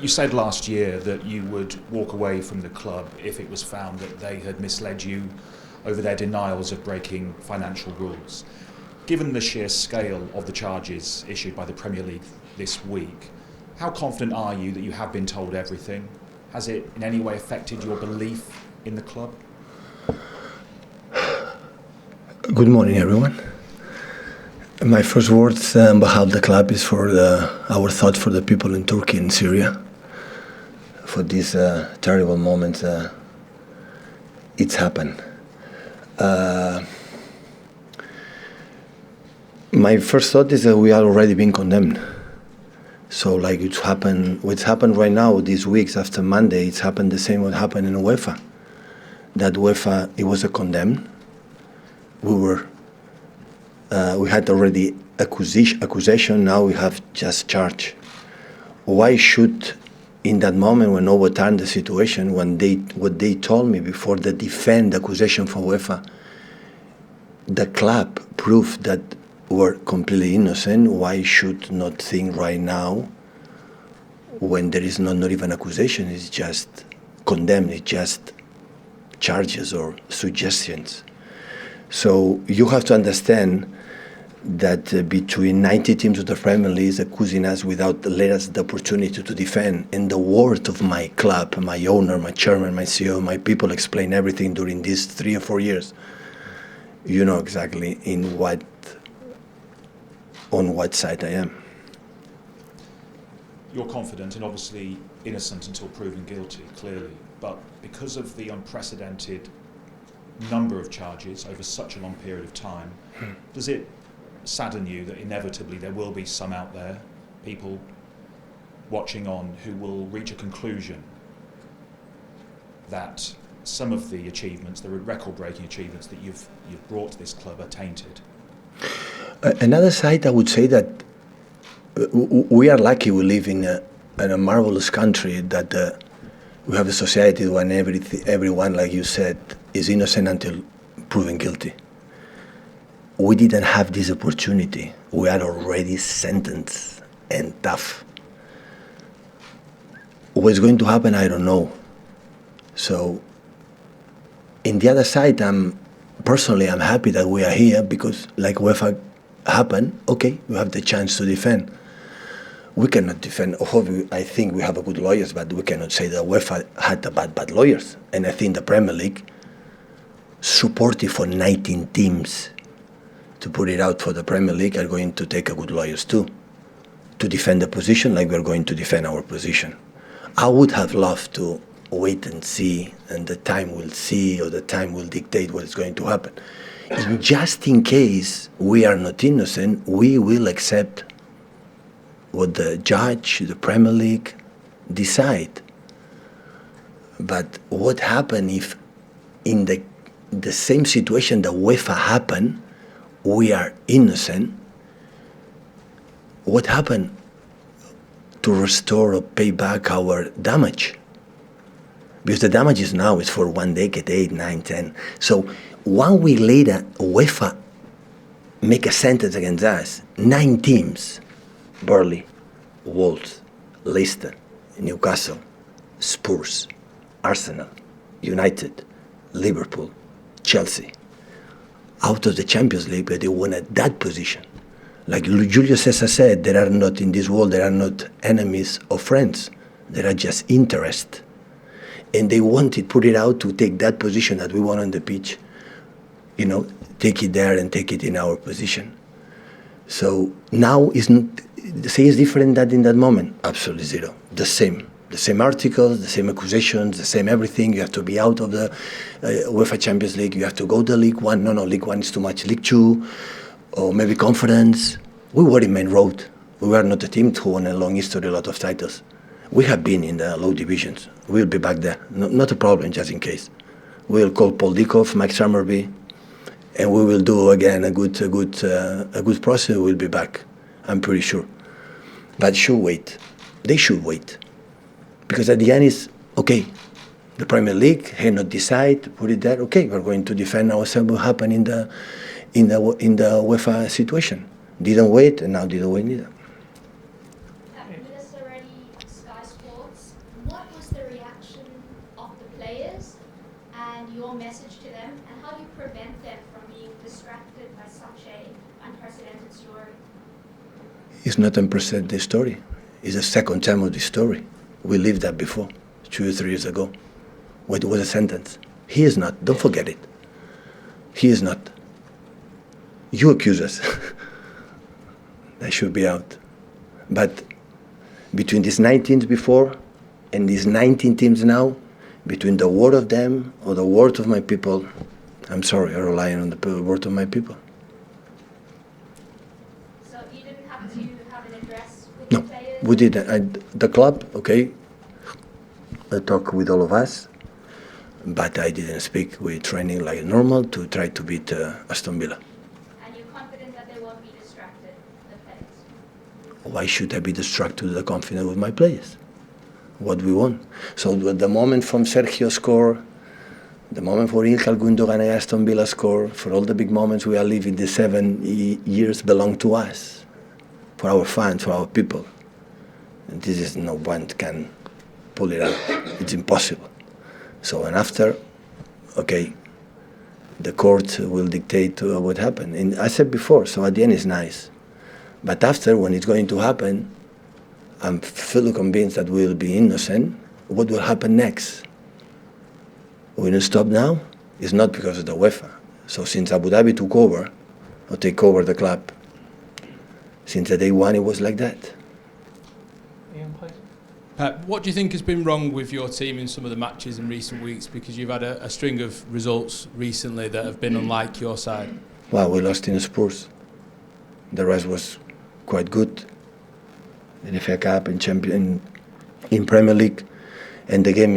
You said last year that you would walk away from the club if it was found that they had misled you over their denials of breaking financial rules. Given the sheer scale of the charges issued by the Premier League this week, how confident are you that you have been told everything? Has it in any way affected your belief in the club? Good morning, everyone. My first words on behalf of the club is for our thoughts for the people in Turkey and Syria, for this terrible moment. It's happened. My first thought is that we are already being condemned. So like what's happened right now, these weeks after Monday, it's happened the same what happened in UEFA. That UEFA, it was a condemned. We had already accusation, now we have just charge. Why should, in that moment when overturned the situation, what they told me before the defend accusation from UEFA, the club proved that we're completely innocent, why should not think right now when there is not even accusation, it's just condemned, it's just charges or suggestions. So you have to understand that between 90 teams of the Premier League is accusing us without letting us the opportunity to defend. And the word of my club, my owner, my chairman, my CEO, my people explain everything during these 3 or 4 years. You know exactly on what side I am. You're confident and obviously innocent until proven guilty, clearly. But because of the unprecedented number of charges over such a long period of time, does it sadden you that inevitably there will be some out there, people watching on, who will reach a conclusion that some of the achievements, the record-breaking achievements that you've brought to this club are tainted? Another side, I would say that we are lucky we live in a marvelous country that we have a society when everyone, like you said, is innocent until proven guilty. We didn't have this opportunity. We are already sentenced and tough. What's going to happen, I don't know. So, in the other side, I'm happy that we are here because, like UEFA happened, okay, we have the chance to defend. We cannot defend. I think we have a good lawyers, but we cannot say that UEFA had bad lawyers. And I think the Premier League supported for 19 teams to put it out for the Premier League are going to take a good lawyers too, to defend the position like we're going to defend our position. I would have loved to wait and see, and the time will see, or the time will dictate what is going to happen. And just in case we are not innocent, we will accept what the judge, the Premier League decide. But what happened if in the same situation that UEFA happened, we are innocent? What happened to restore or pay back our damage? Because the damages now is for 1 decade, 8, 9, 10. So 1 week later, UEFA make a sentence against us. 9 teams, Burnley, Wolves, Leicester, Newcastle, Spurs, Arsenal, United, Liverpool, Chelsea, out of the Champions League, but they won at that position. Like Julio Cesar said, there are not in this world, there are not enemies or friends. There are just interests. And they wanted, put it out to take that position that we want on the pitch, take it there and take it in our position. So now it's different than in that moment. Absolutely zero. The same articles, the same accusations, the same everything. You have to be out of the UEFA Champions League. You have to go to League One. No, League One is too much. League Two, or maybe Conference. We were in main road. We were not a team who won a long history, a lot of titles. We have been in the low divisions. We'll be back there. Not a problem, just in case. We'll call Paul Dikov, Mike Summerby, and we will do again a good process. We'll be back. I'm pretty sure. But should wait. They should wait, because at the end is okay. The Premier League had not decide, put it there. Okay, we're going to defend ourselves. What happened in the UEFA situation? Didn't wait, and now didn't wait neither. Minister already Sky Sports players and your message to them, and how do you prevent them from being distracted by such a unprecedented story? It's not unprecedented story. It's the second time of this story. We lived that before, 2 or 3 years ago. What was a sentence? He is not. Don't forget it. He is not. You accuse us. That should be out. But between these 9 teams before and these 19 teams now, between the word of them or the word of my people, I'm sorry, I rely on the word of my people. So you didn't have to have an address with No, the players? we didn't. The club, okay, I talked with all of us, but I didn't speak. We're training like normal to try to beat Aston Villa. And you're confident that they won't be distracted, the players? Why should I be distracted with the confidence with my players? What we want. So the moment from Sergio score, the moment for Ilkay Gundogan and Aston Villa score, for all the big moments we are living, the 7 years belong to us, for our fans, for our people. And this is no one can pull it out. It's impossible. So and after, okay, the court will dictate what happened. And I said before, so at the end it's nice. But after, when it's going to happen, I'm fully convinced that we'll be innocent. What will happen next? We don't stop now? It's not because of the UEFA. So since Abu Dhabi took over, or take over the club, since the day one it was like that. Pep, what do you think has been wrong with your team in some of the matches in recent weeks? Because you've had a string of results recently that have been unlike your side. Well, we lost in Spurs. The rest was quite good. In FA Cup, in Premier League, and the game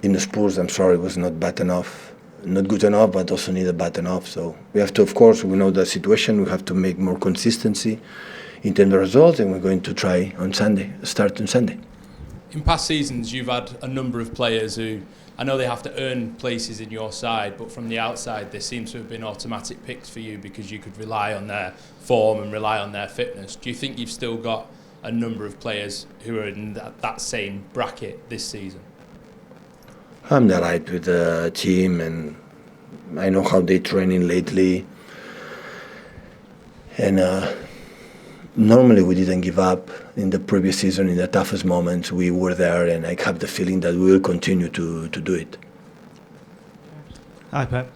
in Spurs, I'm sorry, was not bad enough. Not good enough, but also needed bad enough. So we have to, of course, we know the situation, we have to make more consistency in terms of results, and we're going to try on Sunday, start on Sunday. In past seasons, you've had a number of players who, I know they have to earn places in your side, but from the outside, they seem to have been automatic picks for you because you could rely on their form and rely on their fitness. Do you think you've still got a number of players who are in that same bracket this season? I'm delighted with the team, and I know how they're training lately. And normally we didn't give up in the previous season. In the toughest moments, we were there, and I have the feeling that we will continue to do it. Hi, Pep.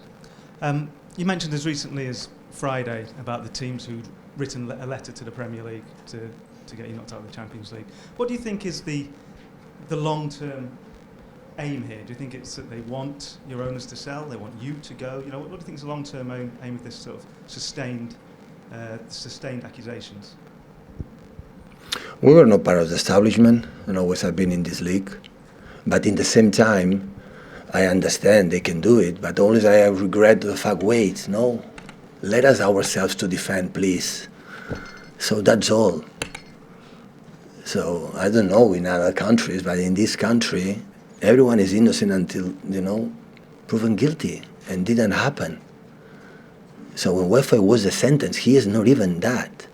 You mentioned as recently as Friday about the teams who'd written a letter to the Premier League to get you knocked out of the Champions League. What do you think is the long-term aim here? Do you think it's that they want your owners to sell, they want you to go? You know, what do you think is the long-term aim of this sort of sustained accusations? We were not part of the establishment, and always have been in this league. But in the same time, I understand they can do it, but always I regret the fact, wait, no, let us ourselves to defend, please. So that's all. So I don't know in other countries, but in this country, everyone is innocent until, proven guilty, and didn't happen. So when UEFA was the sentence, he is not even that.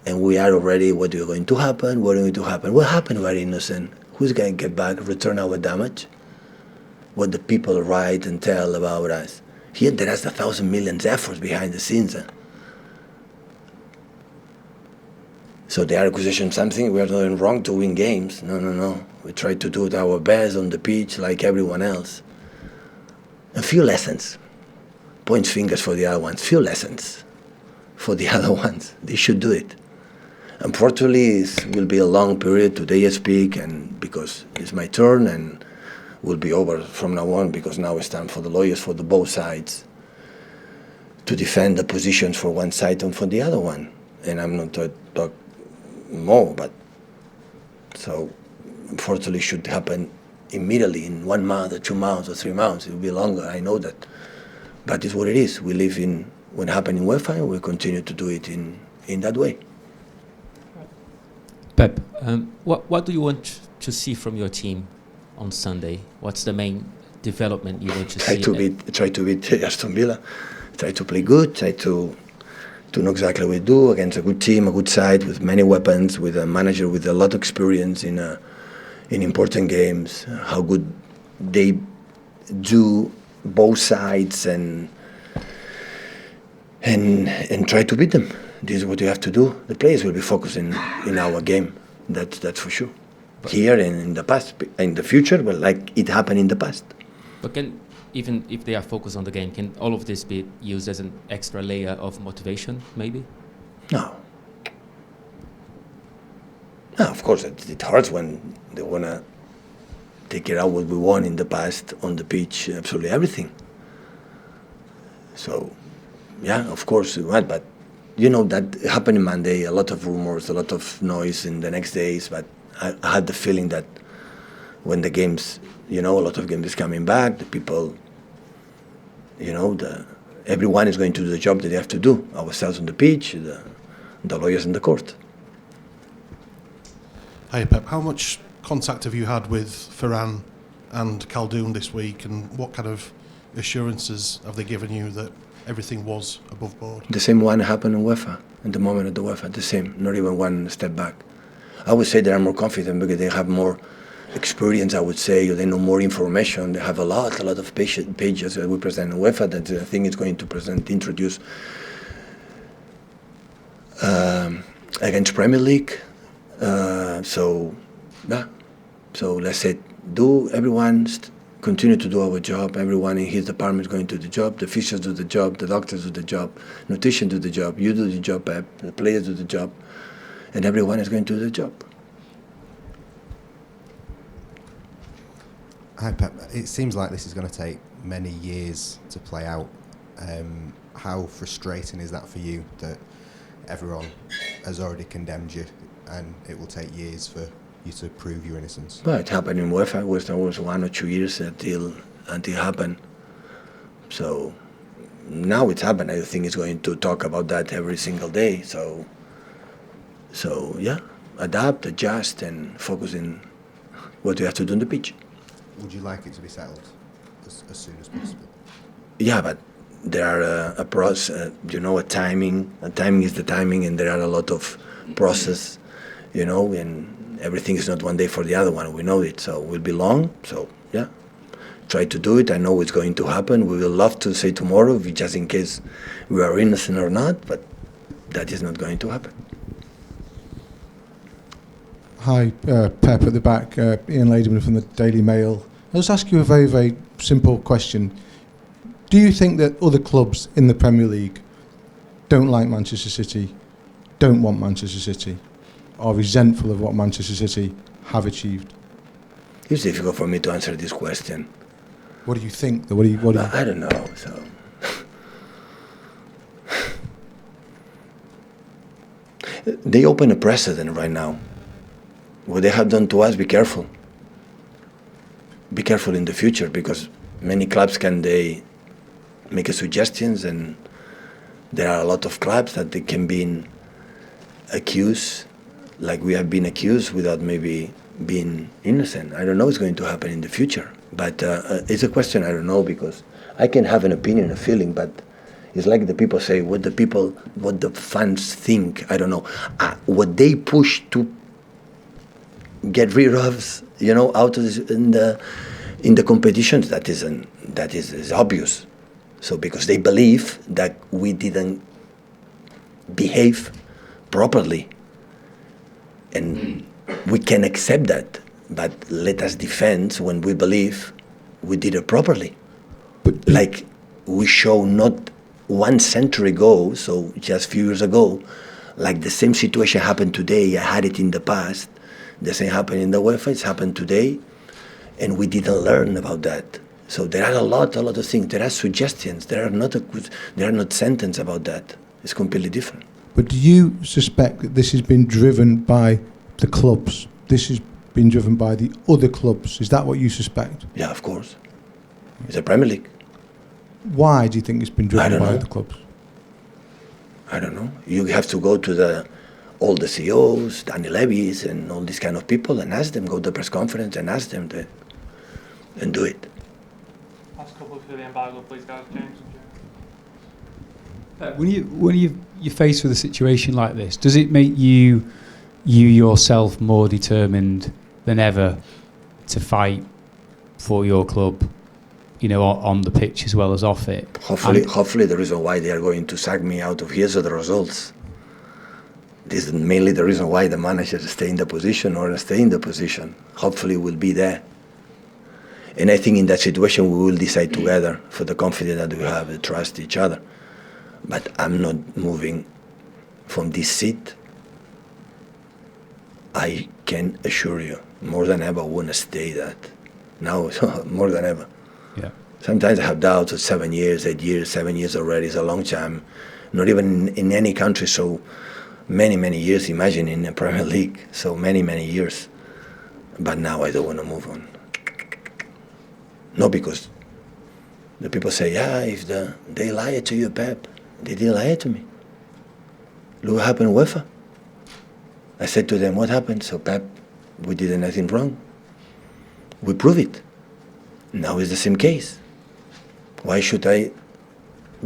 And we are already, what is going to happen, what is going to happen? What happened, we are innocent. Who's going to get back, return our damage? What the people write and tell about us. Here there is 1,000 million efforts behind the scenes. So they are accusing something, we are doing wrong to win games. No. We try to do our best on the pitch like everyone else. A few lessons. Points fingers for the other ones. Few lessons for the other ones. They should do it. Unfortunately, it will be a long period. Today I speak, and because it's my turn, and will be over from now on, because now it's time for the lawyers for the both sides to defend the positions for one side and for the other one. And I'm not to talk more, but so unfortunately it should happen immediately in 1 month or 2 months or 3 months. It will be longer, I know that. But it's what it is. We live in what happened in UEFA, and we continue to do it in that way. Pep, what do you want to see from your team on Sunday? What's the main development you want to see? Try to beat Aston Villa. Try to play good. Try to know exactly what we do against a good team, a good side with many weapons, with a manager with a lot of experience in important games. How good they do both sides and try to beat them. This is what you have to do. The players will be focusing in our game. That's for sure. Here and in the past, in the future, well, like it happened in the past. But even if they are focused on the game, can all of this be used as an extra layer of motivation, maybe? No. No, of course, it hurts when they want to take out what we won in the past on the pitch, absolutely everything. So, yeah, of course, but you know that happened Monday, a lot of rumors, a lot of noise in the next days, but I had the feeling that when the games, a lot of games is coming back, the people, everyone is going to do the job that they have to do, ourselves on the pitch, the lawyers in the court. Hey Pep, how much contact have you had with Ferran and Khaldoon this week, and what kind of assurances have they given you that everything was above board? The same one happened in UEFA, in the moment at the UEFA, the same, not even one step back. I would say they are more confident because they have more experience, I would say, or they know more information. They have a lot of pages that we present in UEFA that I think is going to introduce against Premier League. So let's say, continue to do our job. Everyone in his department is going to do the job. The physicians do the job. The doctors do the job. Nutrition do the job. You do the job, Pep. The players do the job. And everyone is going to do the job. Hi, Pep. It seems like this is going to take many years to play out. How frustrating is that for you that everyone has already condemned you and it will take years for you to prove your innocence? Well, it happened in UEFA. It was 1 or 2 years until it happened. So now it's happened. I think it's going to talk about that every single day. So yeah, adapt, adjust, and focus in what you have to do on the pitch. Would you like it to be settled as soon as possible? Yeah, but there are a process, a timing. A timing is the timing, and there are a lot of process, and everything is not one day for the other one. We know it, so it will be long. So yeah, try to do it. I know it's going to happen. We will love to say tomorrow, just in case we are innocent or not, but that is not going to happen. Hi, Pep at the back, Ian Ladyman from the Daily Mail. I'll just ask you a very, very simple question. Do you think that other clubs in the Premier League don't like Manchester City, don't want Manchester City, are resentful of what Manchester City have achieved? It's difficult for me to answer this question. What do you think? I don't know. So they open a precedent right now. What they have done to us, be careful. Be careful in the future, because many clubs they make suggestions, and there are a lot of clubs that they can be accused, like we have been accused, without maybe being innocent. I don't know what's going to happen in the future, but it's a question I don't know, because I can have an opinion, a feeling, but it's like the people say, what the fans think, I don't know. What they push to get rid of, out of this, in the competitions, that is obvious. So because they believe that we didn't behave properly, and we can accept that, but let us defend when we believe we did it properly. But like we show not 1 century ago, so just a few years ago, like the same situation happened today. I had it in the past. The same happened in the UEFA. It's happened today, and we didn't learn about that. So there are a lot of things. There are suggestions. There are not sentences about that. It's completely different. But do you suspect that this has been driven by the clubs? This has been driven by the other clubs? Is that what you suspect? Yeah, of course. It's a Premier League. Why do you think it's been driven by the clubs? I don't know. You have to go to all the CEOs, Danny Levy's, and all these kind of people, and ask them. Go to the press conference and ask them and do it. Last couple for the embargo, please, guys. James and When you're faced with a situation like this, does it make you yourself more determined than ever to fight for your club, on the pitch as well as off it. Hopefully the reason why they are going to sack me out of here are the results. This is mainly the reason why the manager stay in the position or stay in the position. Hopefully we'll be there. And I think in that situation we will decide together for the confidence that we have, to trust each other. But I'm not moving from this seat. I can assure you, more than ever, I want to stay that. Now, more than ever. Yeah. Sometimes I have doubts of 7 years, 8 years, 7 years already is a long time. Not even in any country, so many, many years, imagine in the Premier League, so many, many years. But now I don't want to move on. No, because the people say, if they lied to you, Pep, they didn't lie to me. Look what happened in UEFA. I said to them, what happened? So, Pep, we did nothing wrong. We prove it. Now it's the same case. Why should I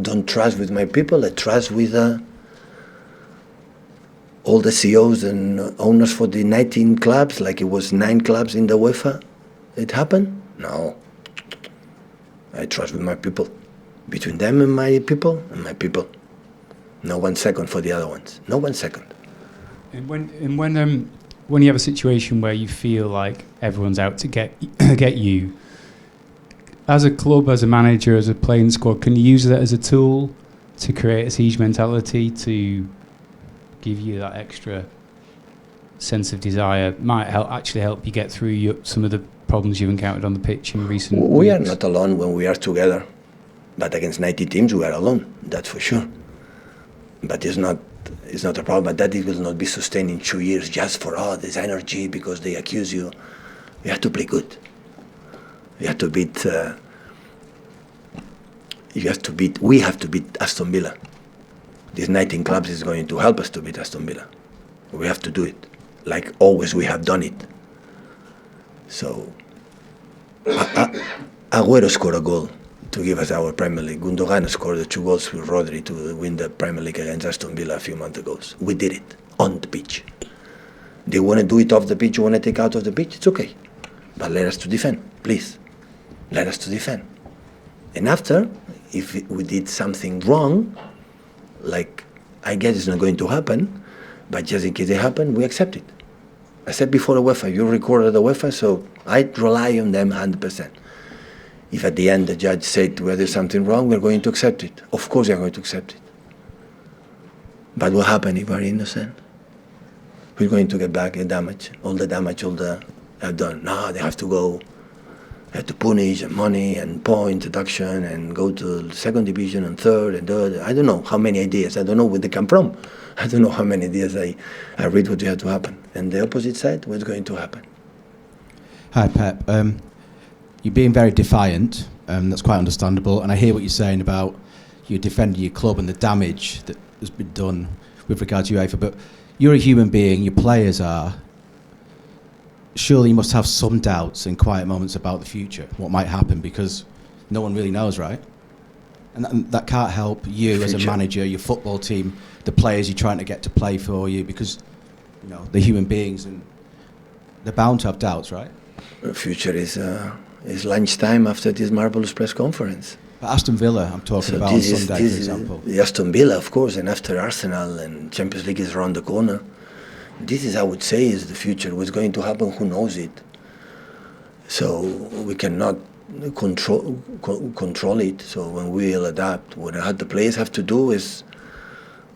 don't trust with my people? I trust with all the CEOs and owners for the 19 clubs, like it was 9 clubs in the UEFA. It happened? No. I trust with my people. Between them and my people, No 1 second for the other ones. No 1 second. And when you have a situation where you feel like everyone's out to get you, as a club, as a manager, as a playing squad, can you use that as a tool to create a siege mentality, to give you that extra sense of desire? Might actually help you get through some of the problems you've encountered on the pitch in recent weeks. We are not alone when we are together, but against 90 teams we are alone, that's for sure. But it's not a problem, but that it will not be sustained in 2 years just for this energy because they accuse you. You have to play good. You have to beat. We have to beat Aston Villa. These 19 clubs is going to help us to beat Aston Villa. We have to do it, like always we have done it. So, Agüero scored a goal to give us our Premier League. Gundogan scored the 2 goals with Rodri to win the Premier League against Aston Villa a few months ago. We did it on the pitch. They want to do it off the pitch, you want to take out of the pitch, it's okay. But let us to defend, please. Let us to defend. And after, if we did something wrong, like I guess it's not going to happen, but just in case it happen, we accept it. I said before the UEFA, you recorded the UEFA, so I rely on them 100%. If at the end the judge said whether there's something wrong, we're going to accept it. Of course we are going to accept it. But what happened if we're innocent? Who's going to get back the damage? All the damage, have done. No, they have to go, have to punish and money and point deduction and go to second division and third and third. I don't know how many ideas. I don't know where they come from. I don't know how many ideas I read what had to happen. And the opposite side, what's going to happen? Hi, Pep. You're being very defiant. That's quite understandable. And I hear what you're saying about you defending your club and the damage that has been done with regard to UEFA. But you're a human being, your players are. Surely you must have some doubts and quiet moments about the future, what might happen, because no one really knows, right? And that can't help you as a manager, your football team, the players you're trying to get to play for you, because they're human beings and they're bound to have doubts, right? The future is lunchtime after this marvellous press conference. But Aston Villa, I'm talking about on Sunday, for example. The Aston Villa, of course, and after Arsenal and Champions League is around the corner. This is, I would say, is the future. What's going to happen, who knows it? So we cannot control it. So when we will adapt, what the players have to do is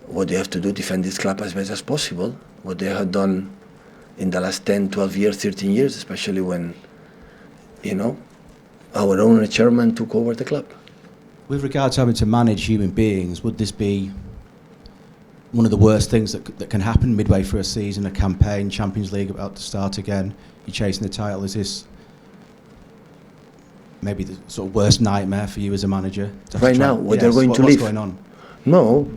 what they have to do, defend this club as best as possible. What they have done in the last 10, 12 years, 13 years, especially when, our own chairman took over the club. With regard to having to manage human beings, would this be one of the worst things that can happen midway through a season, a campaign, Champions League about to start again, you're chasing the title? Is this maybe the sort of worst nightmare for you as a manager? Right now, they're going to leave. What's going on? No,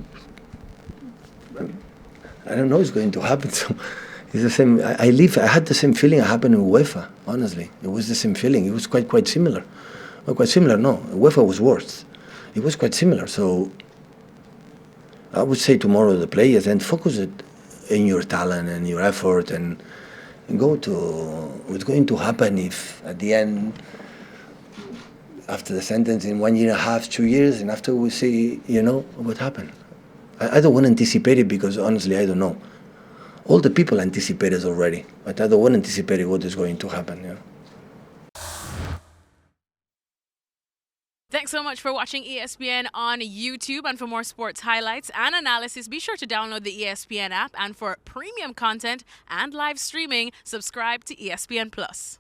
I don't know what's going to happen. So it's the same. I had the same feeling that happened in UEFA, honestly. It was the same feeling. It was quite similar. Well, quite similar, no. UEFA was worse. It was quite similar. So I would say tomorrow the players, and focus it in your talent and your effort and go to what's going to happen if at the end after the sentence in 1 year and a half, 2 years, and after we see, what happened. I don't want to anticipate it because honestly, I don't know. All the people anticipated already, but I don't want to anticipate what is going to happen. Thanks so much for watching ESPN on YouTube, and for more sports highlights and analysis, be sure to download the ESPN app, and for premium content and live streaming, subscribe to ESPN Plus.